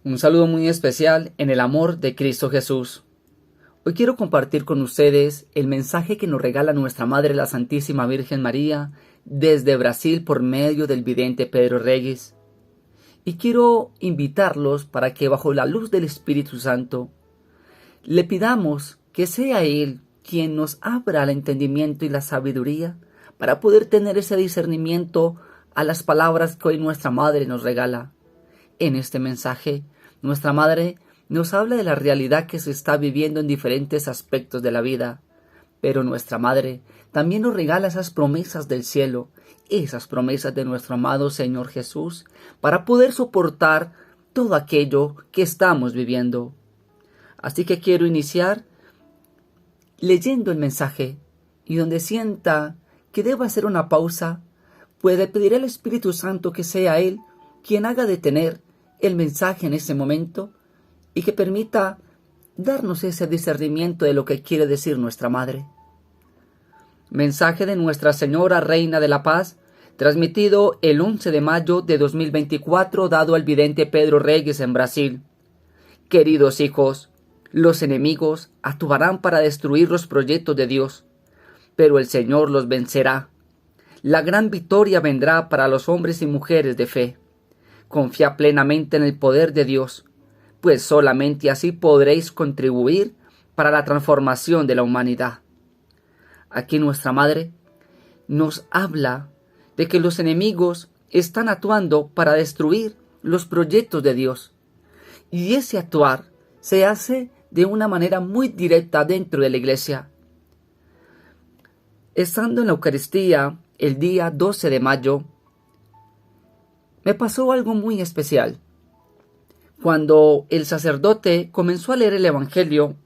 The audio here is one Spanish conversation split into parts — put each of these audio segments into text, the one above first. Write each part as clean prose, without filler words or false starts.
Un saludo muy especial en el amor de Cristo Jesús. Hoy quiero compartir con ustedes el mensaje que nos regala nuestra Madre la Santísima Virgen María desde Brasil por medio del vidente Pedro Reyes. Y quiero invitarlos para que bajo la luz del Espíritu Santo le pidamos que sea Él quien nos abra el entendimiento y la sabiduría para poder tener ese discernimiento a las palabras que hoy nuestra Madre nos regala. En este mensaje, nuestra Madre nos habla de la realidad que se está viviendo en diferentes aspectos de la vida, pero nuestra Madre también nos regala esas promesas del cielo, esas promesas de nuestro amado Señor Jesús, para poder soportar todo aquello que estamos viviendo. Así que quiero iniciar leyendo el mensaje, y donde sienta que deba hacer una pausa, puede pedir al Espíritu Santo que sea Él quien haga detener el mensaje en ese momento y que permita darnos ese discernimiento de lo que quiere decir nuestra Madre. Mensaje de Nuestra Señora Reina de la Paz, transmitido el 11 de mayo de 2024, dado al vidente Pedro Reyes en Brasil. Queridos hijos, los enemigos actuarán para destruir los proyectos de Dios, pero el Señor los vencerá. La gran victoria vendrá para los hombres y mujeres de fe. Confía plenamente en el poder de Dios, pues solamente así podréis contribuir para la transformación de la humanidad. Aquí nuestra Madre nos habla de que los enemigos están actuando para destruir los proyectos de Dios. Y ese actuar se hace de una manera muy directa dentro de la iglesia. Estando en la Eucaristía el día 12 de mayo, me pasó algo muy especial. Cuando el sacerdote comenzó a leer el Evangelio,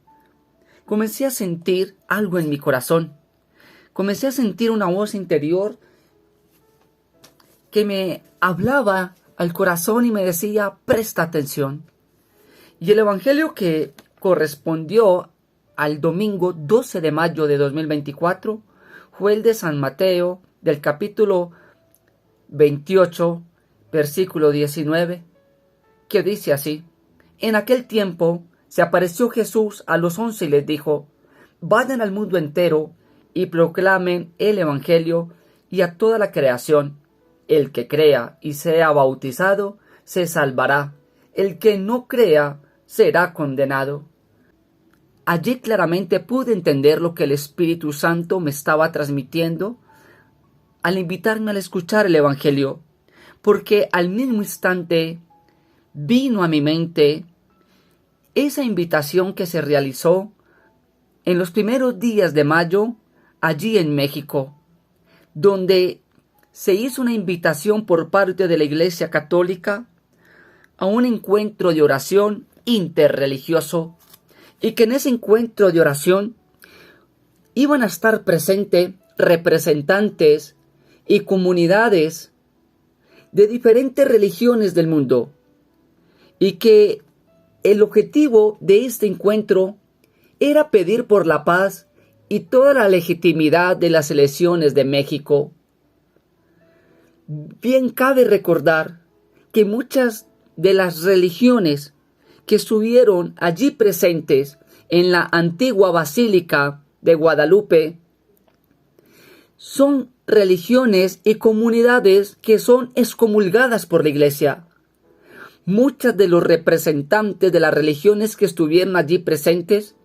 comencé a sentir algo en mi corazón. Comencé a sentir una voz interior que me hablaba al corazón y me decía, presta atención. Y el Evangelio que correspondió al domingo 12 de mayo de 2024 fue el de San Mateo, del capítulo 28, versículo 19, que dice así: En aquel tiempo se apareció Jesús a los 11 y les dijo: Vayan al mundo entero y proclamen el Evangelio y a toda la creación. El que crea y sea bautizado se salvará. El que no crea será condenado. Allí claramente pude entender lo que el Espíritu Santo me estaba transmitiendo al invitarme a escuchar el Evangelio, porque al mismo instante vino a mi mente esa invitación que se realizó en los primeros días de mayo allí en México, donde se hizo una invitación por parte de la Iglesia Católica a un encuentro de oración interreligioso, y que en ese encuentro de oración iban a estar presentes representantes y comunidades de diferentes religiones del mundo, y que el objetivo de este encuentro era pedir por la paz y toda la legitimidad de las elecciones de México. Bien cabe recordar que muchas de las religiones que estuvieron allí presentes en la antigua Basílica de Guadalupe son religiones y comunidades que son excomulgadas por la Iglesia. Muchos de los representantes de las religiones que estuvieron allí presentes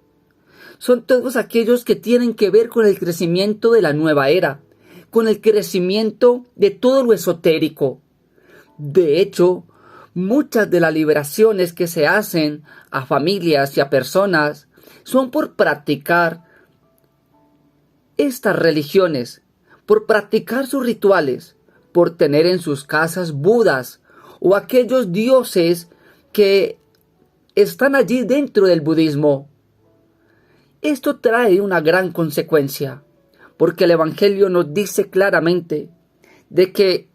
son todos aquellos que tienen que ver con el crecimiento de la nueva era, con el crecimiento de todo lo esotérico. De hecho, muchas de las liberaciones que se hacen a familias y a personas son por practicar estas religiones, por practicar sus rituales, por tener en sus casas budas o aquellos dioses que están allí dentro del budismo. Esto trae una gran consecuencia, porque el Evangelio nos dice claramente de que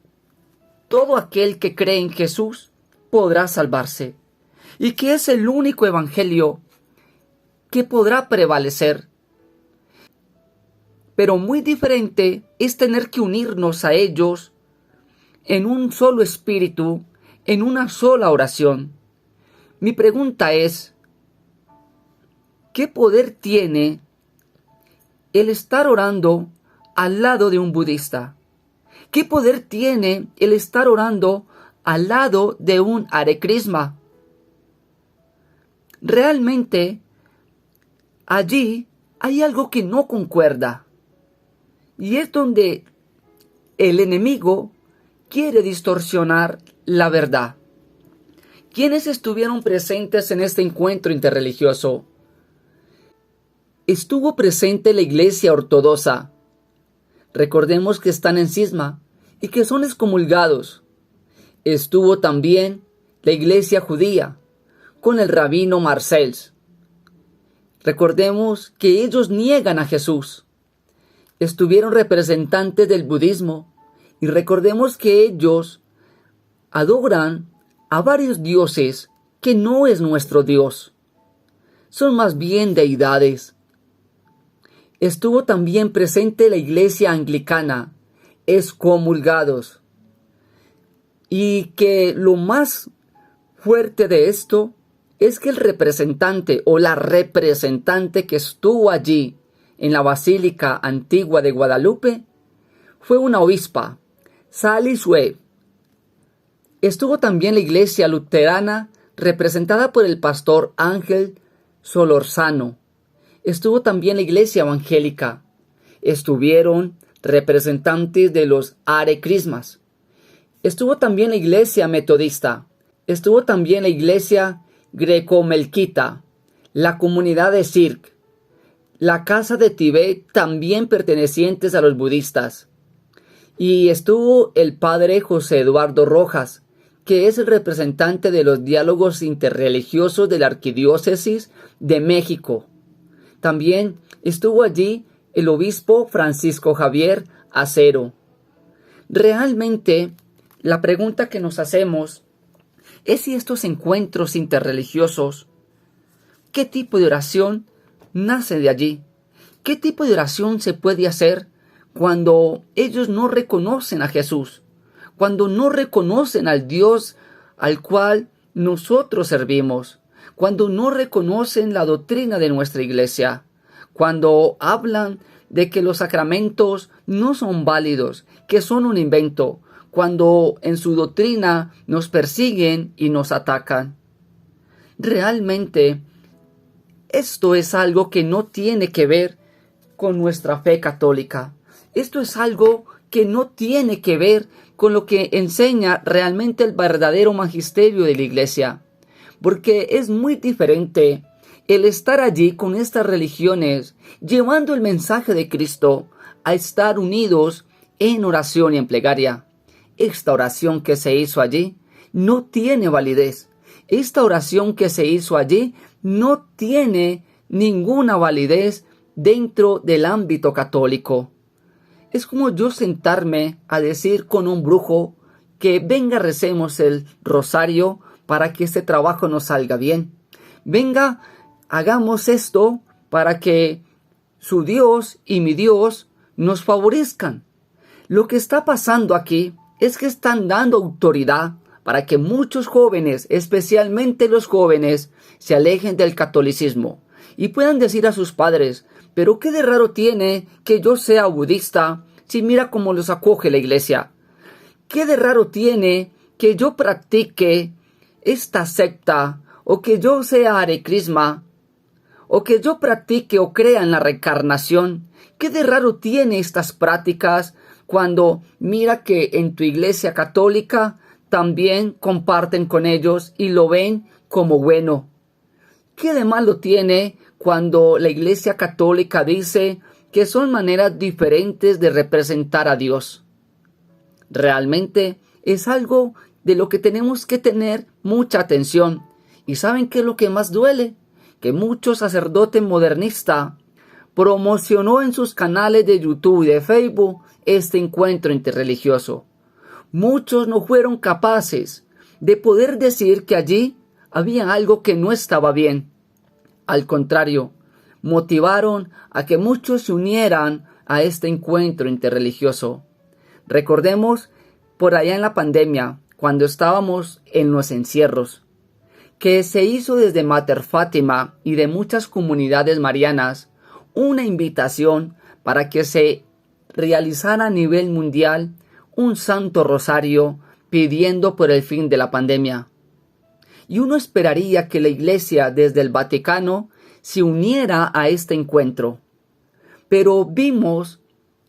todo aquel que cree en Jesús podrá salvarse, y que es el único Evangelio que podrá prevalecer. Pero muy diferente es tener que unirnos a ellos en un solo espíritu, en una sola oración. Mi pregunta es, ¿qué poder tiene el estar orando al lado de un budista? ¿Qué poder tiene el estar orando al lado de un Hare Krishna? Realmente, allí hay algo que no concuerda. Y es donde el enemigo quiere distorsionar la verdad. ¿Quiénes estuvieron presentes en este encuentro interreligioso? Estuvo presente la Iglesia Ortodoxa. Recordemos que están en cisma y que son excomulgados. Estuvo también la Iglesia Judía con el rabino Marcels. Recordemos que ellos niegan a Jesús. Estuvieron representantes del budismo y recordemos que ellos adoran a varios dioses que no es nuestro Dios. Son más bien deidades. Estuvo también presente la Iglesia Anglicana, excomulgados. Y que lo más fuerte de esto es que el representante o la representante que estuvo allí en la Basílica Antigua de Guadalupe fue una obispa, Sally Sue. Estuvo también la Iglesia Luterana representada por el pastor Ángel Solorzano. Estuvo también la Iglesia Evangélica. Estuvieron representantes de los Hare Krishnas. Estuvo también la Iglesia Metodista. Estuvo también la Iglesia Greco-Melquita, la comunidad de Sikh, la Casa de Tibet, también pertenecientes a los budistas. Y estuvo el padre José Eduardo Rojas, que es el representante de los diálogos interreligiosos de la Arquidiócesis de México. También estuvo allí el obispo Francisco Javier Acero. Realmente, la pregunta que nos hacemos es si estos encuentros interreligiosos, ¿qué tipo de oración nace de allí? ¿Qué tipo de oración se puede hacer cuando ellos no reconocen a Jesús? Cuando no reconocen al Dios al cual nosotros servimos, cuando no reconocen la doctrina de nuestra iglesia, cuando hablan de que los sacramentos no son válidos, que son un invento, cuando en su doctrina nos persiguen y nos atacan. Realmente, esto es algo que no tiene que ver con nuestra fe católica. Esto es algo que no tiene que ver con lo que enseña realmente el verdadero magisterio de la iglesia. Porque es muy diferente el estar allí con estas religiones, llevando el mensaje de Cristo, a estar unidos en oración y en plegaria. Esta oración que se hizo allí no tiene validez. Esta oración que se hizo allí no tiene ninguna validez dentro del ámbito católico. Es como yo sentarme a decir con un brujo que venga, recemos el rosario para que este trabajo nos salga bien. Venga, hagamos esto para que su Dios y mi Dios nos favorezcan. Lo que está pasando aquí es que están dando autoridad para que muchos jóvenes, especialmente los jóvenes, se alejen del catolicismo y puedan decir a sus padres: pero qué de raro tiene que yo sea budista si mira cómo los acoge la iglesia. ¿Qué de raro tiene que yo practique esta secta, o que yo sea Hare Krishna, o que yo practique o crea en la reencarnación? ¿Qué de raro tiene estas prácticas cuando mira que en tu iglesia católica también comparten con ellos y lo ven como bueno? ¿Qué de malo tiene cuando la iglesia católica dice que son maneras diferentes de representar a Dios? Realmente es algo de lo que tenemos que tener mucha atención. ¿Y saben qué es lo que más duele? Que muchos sacerdotes modernistas promocionó en sus canales de YouTube y de Facebook este encuentro interreligioso. Muchos no fueron capaces de poder decir que allí había algo que no estaba bien. Al contrario, motivaron a que muchos se unieran a este encuentro interreligioso. Recordemos por allá en la pandemia, cuando estábamos en los encierros, que se hizo desde Mater Fátima y de muchas comunidades marianas una invitación para que se realizara a nivel mundial un Santo Rosario pidiendo por el fin de la pandemia. Y uno esperaría que la Iglesia desde el Vaticano se uniera a este encuentro. Pero vimos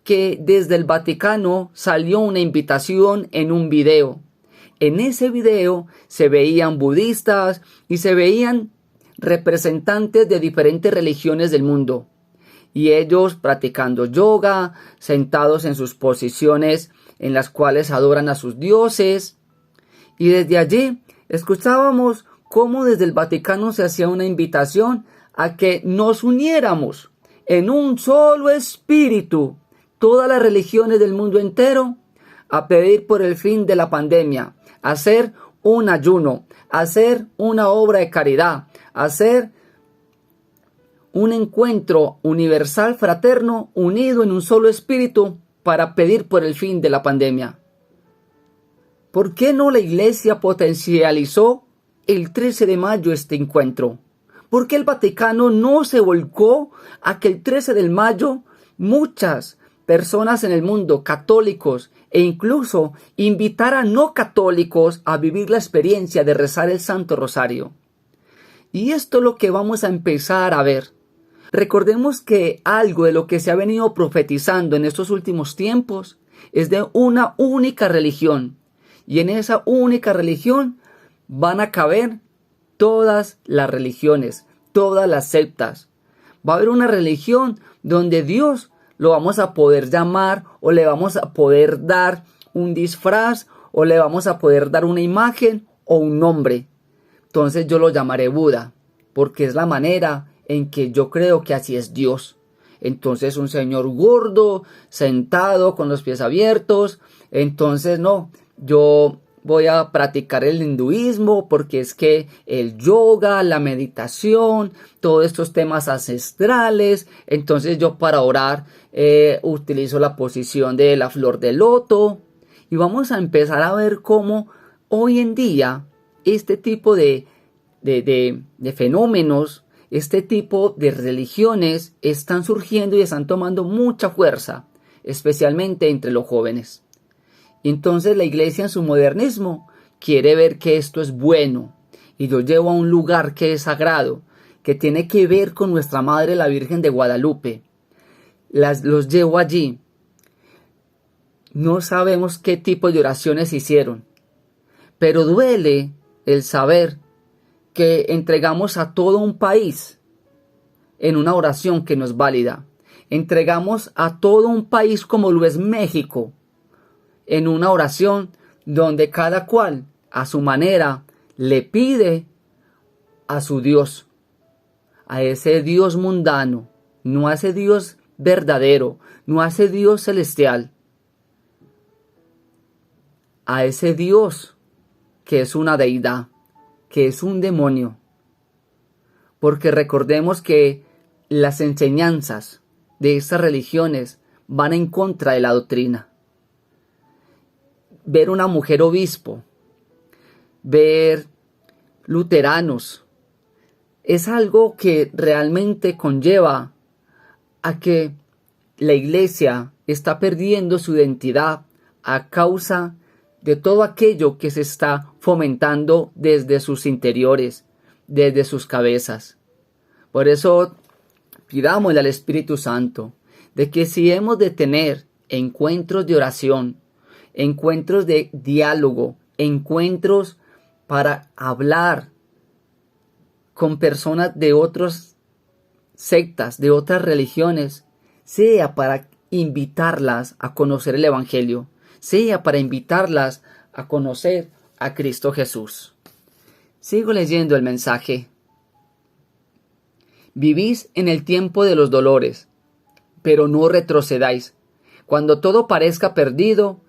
que desde el Vaticano salió una invitación en un video. En ese video se veían budistas y se veían representantes de diferentes religiones del mundo. Y ellos practicando yoga, sentados en sus posiciones en las cuales adoran a sus dioses. Y desde allí escuchábamos cómo desde el Vaticano se hacía una invitación a que nos uniéramos en un solo espíritu, todas las religiones del mundo entero, a pedir por el fin de la pandemia, a hacer un ayuno, a hacer una obra de caridad, a hacer un encuentro universal fraterno unido en un solo espíritu para pedir por el fin de la pandemia. ¿Por qué no la Iglesia potencializó el 13 de mayo este encuentro? ¿Por qué el Vaticano no se volcó a que el 13 de mayo muchas personas en el mundo, católicos e incluso invitar a no católicos a vivir la experiencia de rezar el Santo Rosario? Y esto es lo que vamos a empezar a ver. Recordemos que algo de lo que se ha venido profetizando en estos últimos tiempos es de una única religión. Y en esa única religión van a caber todas las religiones, todas las sectas. Va a haber una religión donde Dios lo vamos a poder llamar o le vamos a poder dar un disfraz o le vamos a poder dar una imagen o un nombre. Entonces yo lo llamaré Buda, porque es la manera en que yo creo que así es Dios. Entonces un señor gordo, sentado con los pies abiertos. Entonces no, yo voy a practicar el hinduismo porque es que el yoga, la meditación, todos estos temas ancestrales. Entonces yo para orar utilizo la posición de la flor de loto. Y vamos a empezar a ver cómo hoy en día este tipo de fenómenos, este tipo de religiones están surgiendo y están tomando mucha fuerza, especialmente entre los jóvenes. Entonces la Iglesia en su modernismo quiere ver que esto es bueno y lo lleva a un lugar que es sagrado, que tiene que ver con nuestra Madre la Virgen de Guadalupe. Los llevo allí. No sabemos qué tipo de oraciones hicieron, pero duele el saber que entregamos a todo un país en una oración que no es válida. Entregamos a todo un país como lo es México en una oración donde cada cual a su manera le pide a su Dios, a ese Dios mundano, no a ese Dios verdadero, no a ese Dios celestial, a ese Dios que es una deidad, que es un demonio. Porque recordemos que las enseñanzas de estas religiones van en contra de la doctrina. Ver una mujer obispo, ver luteranos, es algo que realmente conlleva a que la Iglesia está perdiendo su identidad a causa de todo aquello que se está fomentando desde sus interiores, desde sus cabezas. Por eso pidámosle al Espíritu Santo de que si hemos de tener encuentros de oración, encuentros de diálogo, encuentros para hablar con personas de otras sectas, de otras religiones, sea para invitarlas a conocer el Evangelio, sea para invitarlas a conocer a Cristo Jesús. Sigo leyendo el mensaje. Vivís en el tiempo de los dolores, pero no retrocedáis. Cuando todo parezca perdido,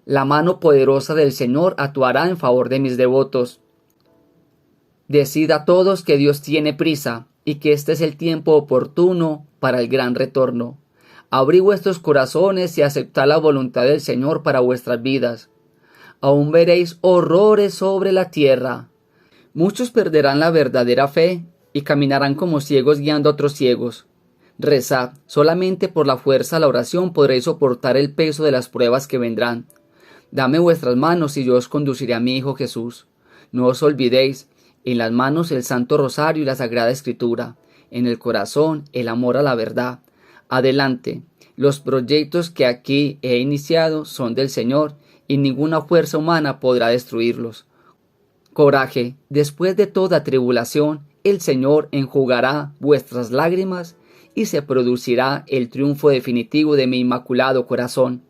la mano poderosa del Señor actuará en favor de mis devotos. Decid a todos que Dios tiene prisa y que este es el tiempo oportuno para el gran retorno. Abrid vuestros corazones y aceptad la voluntad del Señor para vuestras vidas. Aún veréis horrores sobre la tierra. Muchos perderán la verdadera fe y caminarán como ciegos guiando a otros ciegos. Rezad, solamente por la fuerza de la oración podréis soportar el peso de las pruebas que vendrán. Dame vuestras manos y yo os conduciré a mi Hijo Jesús. No os olvidéis, en las manos el Santo Rosario y la Sagrada Escritura, en el corazón el amor a la verdad. Adelante, los proyectos que aquí he iniciado son del Señor y ninguna fuerza humana podrá destruirlos. Coraje, después de toda tribulación, el Señor enjugará vuestras lágrimas y se producirá el triunfo definitivo de mi inmaculado corazón.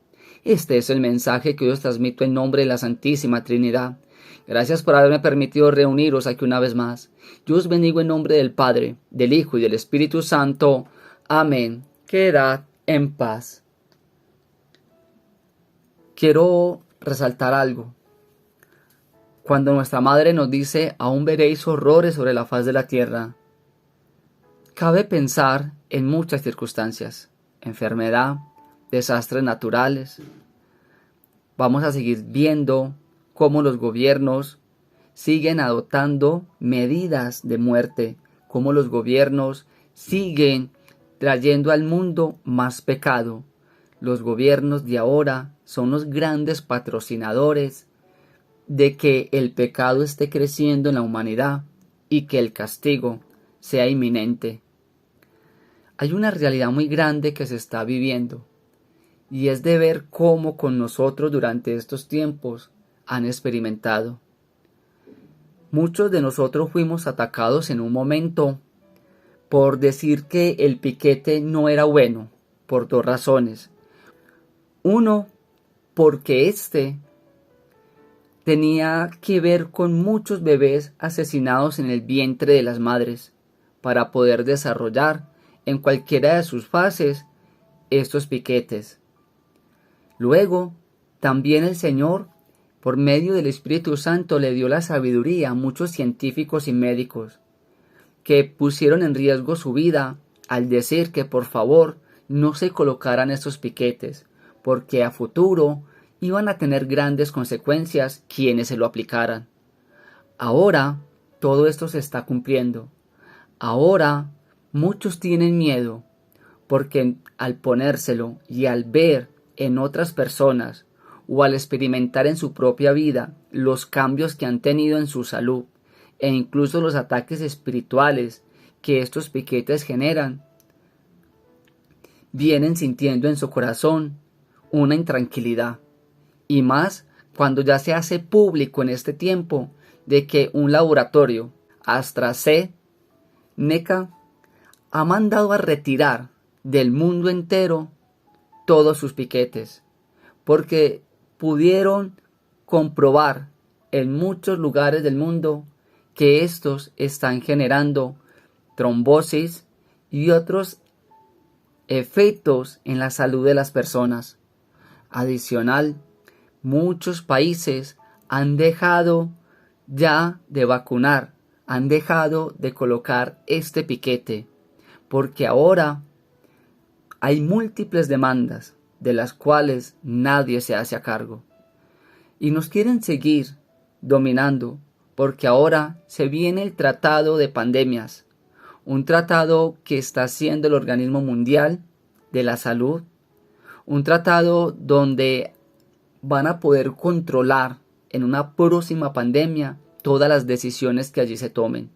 Este es el mensaje que hoy os transmito en nombre de la Santísima Trinidad. Gracias por haberme permitido reuniros aquí una vez más. Yo os bendigo en nombre del Padre, del Hijo y del Espíritu Santo. Amén. Quedad en paz. Quiero resaltar algo. Cuando nuestra Madre nos dice, aún veréis horrores sobre la faz de la tierra, cabe pensar en muchas circunstancias, enfermedad, desastres naturales. Vamos a seguir viendo cómo los gobiernos siguen adoptando medidas de muerte, cómo los gobiernos siguen trayendo al mundo más pecado. Los gobiernos de ahora son los grandes patrocinadores de que el pecado esté creciendo en la humanidad y que el castigo sea inminente. Hay una realidad muy grande que se está viviendo y es de ver cómo con nosotros durante estos tiempos han experimentado. Muchos de nosotros fuimos atacados en un momento por decir que el piquete no era bueno, por dos razones. Uno, porque tenía que ver con muchos bebés asesinados en el vientre de las madres para poder desarrollar en cualquiera de sus fases estos piquetes. Luego, también el Señor, por medio del Espíritu Santo, le dio la sabiduría a muchos científicos y médicos que pusieron en riesgo su vida al decir que por favor no se colocaran estos piquetes, porque a futuro iban a tener grandes consecuencias quienes se lo aplicaran. Ahora todo esto se está cumpliendo. Ahora muchos tienen miedo porque al ponérselo y al ver en otras personas o al experimentar en su propia vida los cambios que han tenido en su salud e incluso los ataques espirituales que estos piquetes generan, vienen sintiendo en su corazón una intranquilidad. Y más cuando ya se hace público en este tiempo de que un laboratorio, AstraZeneca, ha mandado a retirar del mundo entero todos sus piquetes, porque pudieron comprobar en muchos lugares del mundo que estos están generando trombosis y otros efectos en la salud de las personas. Adicional, muchos países han dejado ya de vacunar, han dejado de colocar este piquete, porque ahora hay múltiples demandas de las cuales nadie se hace a cargo. Y nos quieren seguir dominando, porque ahora se viene el tratado de pandemias, un tratado que está haciendo el Organismo Mundial de la Salud, un tratado donde van a poder controlar en una próxima pandemia todas las decisiones que allí se tomen.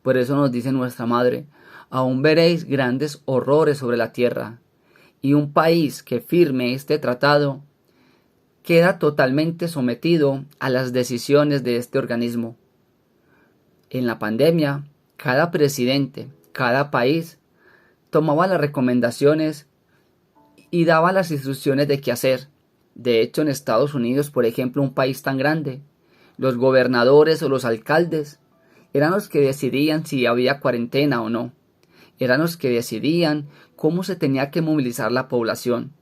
Por eso nos dice nuestra Madre, aún veréis grandes horrores sobre la tierra, y un país que firme este tratado queda totalmente sometido a las decisiones de este organismo. En la pandemia, cada presidente, cada país, tomaba las recomendaciones y daba las instrucciones de qué hacer. De hecho, en Estados Unidos, por ejemplo, un país tan grande, los gobernadores o los alcaldes eran los que decidían si había cuarentena o no. Eran los que decidían cómo se tenía que movilizar la población.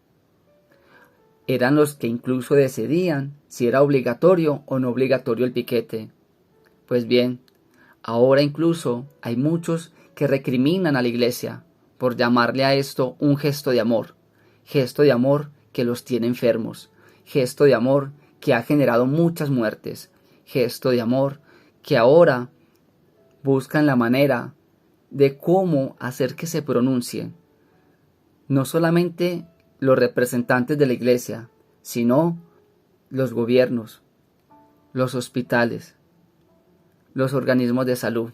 Eran los que incluso decidían si era obligatorio o no obligatorio el piquete. Pues bien, ahora incluso hay muchos que recriminan a la Iglesia por llamarle a esto un gesto de amor que los tiene enfermos, gesto de amor que ha generado muchas muertes, gesto de amor que ahora buscan la manera de cómo hacer que se pronuncien, no solamente los representantes de la iglesia, sino los gobiernos, los hospitales, los organismos de salud,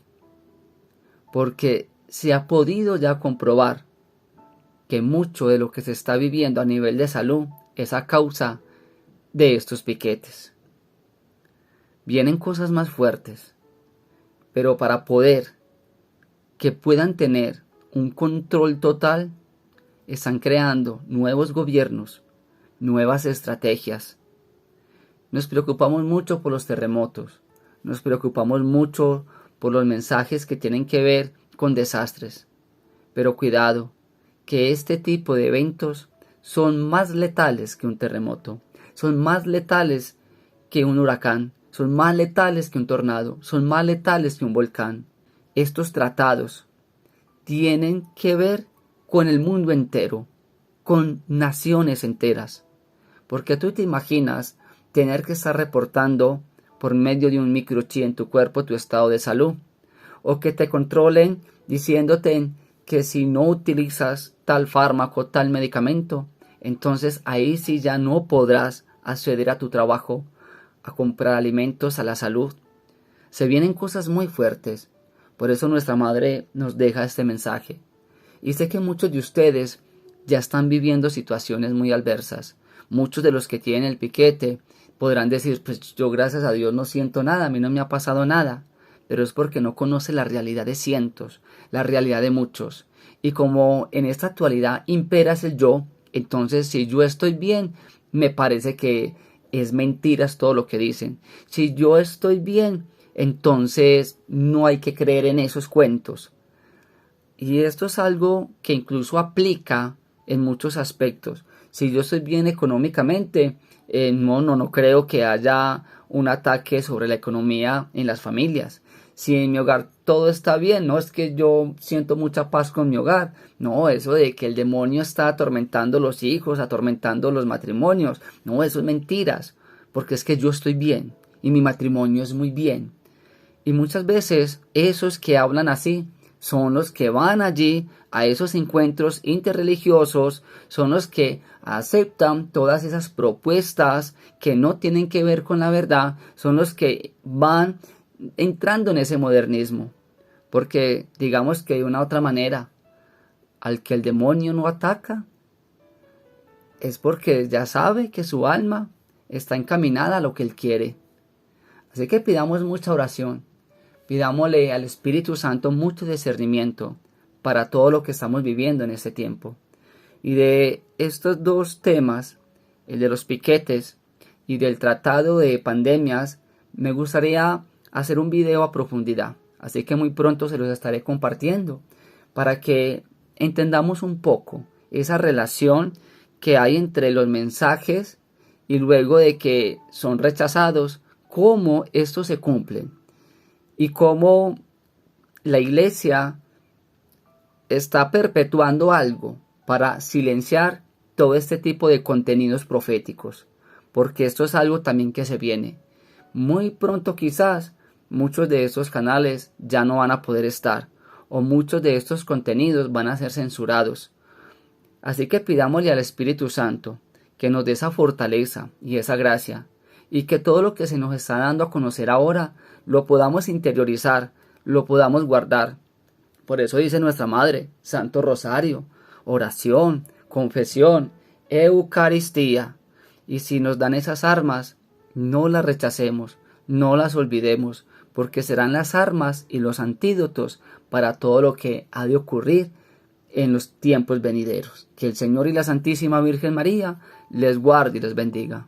porque se ha podido ya comprobar que mucho de lo que se está viviendo a nivel de salud es a causa de estos piquetes. Vienen cosas más fuertes, pero para poder que puedan tener un control total, están creando nuevos gobiernos, nuevas estrategias. Nos preocupamos mucho por los terremotos, nos preocupamos mucho por los mensajes que tienen que ver con desastres. Pero cuidado, que este tipo de eventos son más letales que un terremoto, son más letales que un huracán, son más letales que un tornado, son más letales que un volcán. Estos tratados tienen que ver con el mundo entero, con naciones enteras. Porque tú te imaginas tener que estar reportando por medio de un microchip en tu cuerpo tu estado de salud, o que te controlen diciéndote que si no utilizas tal fármaco, tal medicamento, entonces ahí sí ya no podrás acceder a tu trabajo, a comprar alimentos, a la salud. Se vienen cosas muy fuertes. Por eso nuestra madre nos deja este mensaje. Y sé que muchos de ustedes ya están viviendo situaciones muy adversas. Muchos de los que tienen el piquete podrán decir, pues yo gracias a Dios no siento nada, a mí no me ha pasado nada. Pero es porque no conoce la realidad de cientos, la realidad de muchos. Y como en esta actualidad impera el yo, entonces si yo estoy bien, me parece que es mentiras todo lo que dicen. Si yo estoy bien, entonces no hay que creer en esos cuentos. Y esto es algo que incluso aplica en muchos aspectos. Si yo estoy bien económicamente, no creo que haya un ataque sobre la economía en las familias. Si en mi hogar todo está bien, no es que yo siento mucha paz con mi hogar. No, eso de que el demonio está atormentando los hijos, atormentando los matrimonios. No, eso es mentiras. Porque es que yo estoy bien y mi matrimonio es muy bien. Y muchas veces esos que hablan así son los que van allí a esos encuentros interreligiosos, son los que aceptan todas esas propuestas que no tienen que ver con la verdad, son los que van entrando en ese modernismo. Porque digamos que de una u otra manera, al que el demonio no ataca, es porque ya sabe que su alma está encaminada a lo que él quiere. Así que pidamos mucha oración. Pidámosle al Espíritu Santo mucho discernimiento para todo lo que estamos viviendo en este tiempo. Y de estos dos temas, el de los piquetes y del tratado de pandemias, me gustaría hacer un video a profundidad. Así que muy pronto se los estaré compartiendo para que entendamos un poco esa relación que hay entre los mensajes y luego de que son rechazados, cómo estos se cumplen. Y cómo la iglesia está perpetuando algo para silenciar todo este tipo de contenidos proféticos. Porque esto es algo también que se viene. Muy pronto quizás muchos de estos canales ya no van a poder estar. O muchos de estos contenidos van a ser censurados. Así que pidámosle al Espíritu Santo que nos dé esa fortaleza y esa gracia. Y que todo lo que se nos está dando a conocer ahora lo podamos interiorizar, lo podamos guardar. Por eso dice nuestra Madre, Santo Rosario, oración, confesión, Eucaristía. Y si nos dan esas armas, no las rechacemos, no las olvidemos, porque serán las armas y los antídotos para todo lo que ha de ocurrir en los tiempos venideros. Que el Señor y la Santísima Virgen María les guarde y les bendiga.